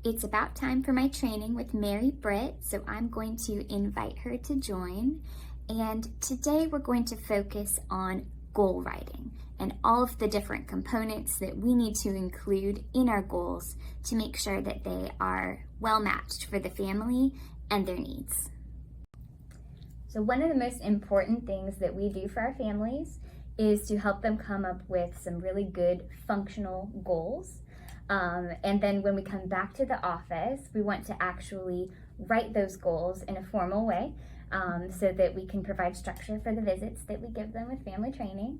It's about time for my training with Mary Britt, so I'm going to invite her to join. And today we're going to focus on goal writing and all of the different components that we need to include in our goals to make sure that they are well matched for the family and their needs. So one of the most important things that we do for our families is to help them come up with some really good functional goals. And then when we come back to the office, we want to actually write those goals in a formal way so that we can provide structure for the visits that we give them with family training.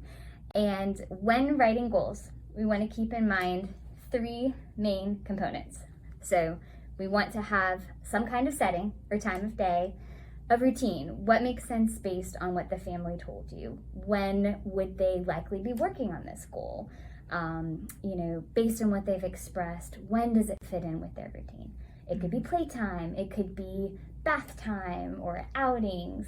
And when writing goals, we want to keep in mind three main components. So we want to have some kind of setting or time of day, a routine. What makes sense based on what the family told you? When would they likely be working on this goal? Based on what they've expressed, when does it fit in with their routine? It could be playtime, it could be bath time or outings,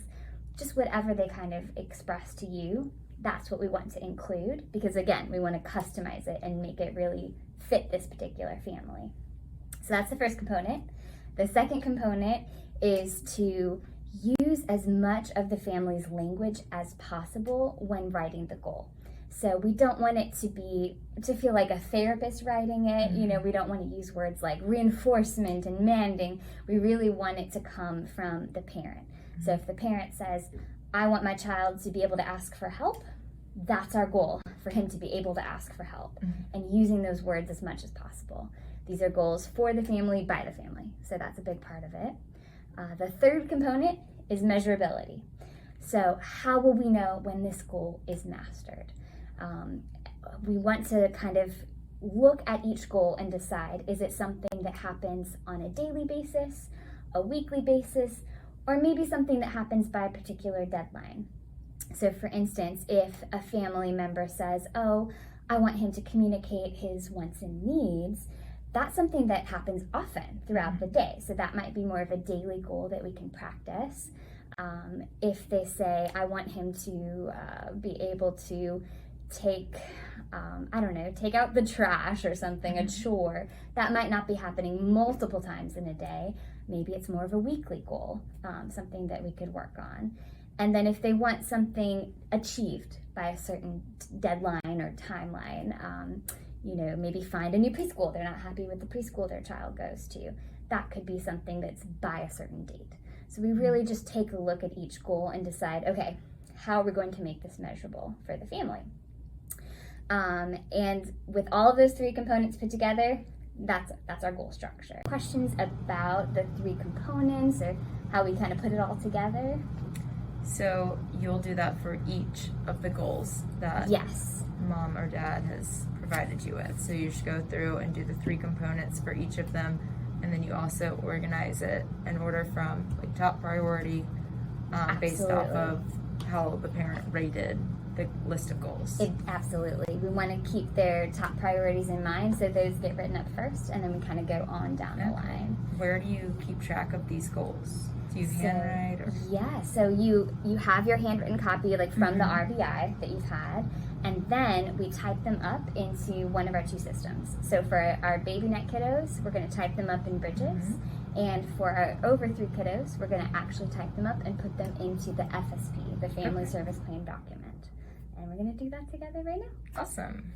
just whatever they kind of express to you. That's what we want to include because, again, we want to customize it and make it really fit this particular family. So that's the first component. The second component is to use as much of the family's language as possible when writing the goal. So we don't want it to feel like a therapist writing it. We don't want to use words like reinforcement and manding. We really want it to come from the parent. So if the parent says, I want my child to be able to ask for help, that's our goal, for him to be able to ask for help and using those words as much as possible. These are goals for the family, by the family. So that's a big part of it. The third component is measurability. So how will we know when this goal is mastered? We want to kind of look at each goal and decide, is it something that happens on a daily basis, a weekly basis, or maybe something that happens by a particular deadline? So for instance, if a family member says, oh, I want him to communicate his wants and needs, that's something that happens often throughout the day. So that might be more of a daily goal that we can practice. If they say, I want him to be able to take out the trash or something, a chore, that might not be happening multiple times in a day. Maybe it's more of a weekly goal, something that we could work on. And then if they want something achieved by a certain deadline or timeline, maybe find a new preschool. They're not happy with the preschool their child goes to. That could be something that's by a certain date. So we really just take a look at each goal and decide, okay, how are we going to make this measurable for the family? And with all of those three components put together, that's our goal structure. Questions about the three components or how we kind of put it all together? So you'll do that for each of the goals that Yes. Mom or Dad has provided you with. So you just go through and do the three components for each of them, and then you also organize it in order from like top priority based off of how the parent rated the list of goals. Absolutely. We want to keep their top priorities in mind, so those get written up first, and then we kind of go on down the line. Where do you keep track of these goals? Do you handwrite? Or? Yeah, so you have your handwritten copy from the RBI that you've had, and then we type them up into one of our two systems. So for our baby net kiddos, we're going to type them up in Bridges, and for our over 3 kiddos, we're going to actually type them up and put them into the FSP, the Family Service Plan document. And we're going to do that together right now. Awesome.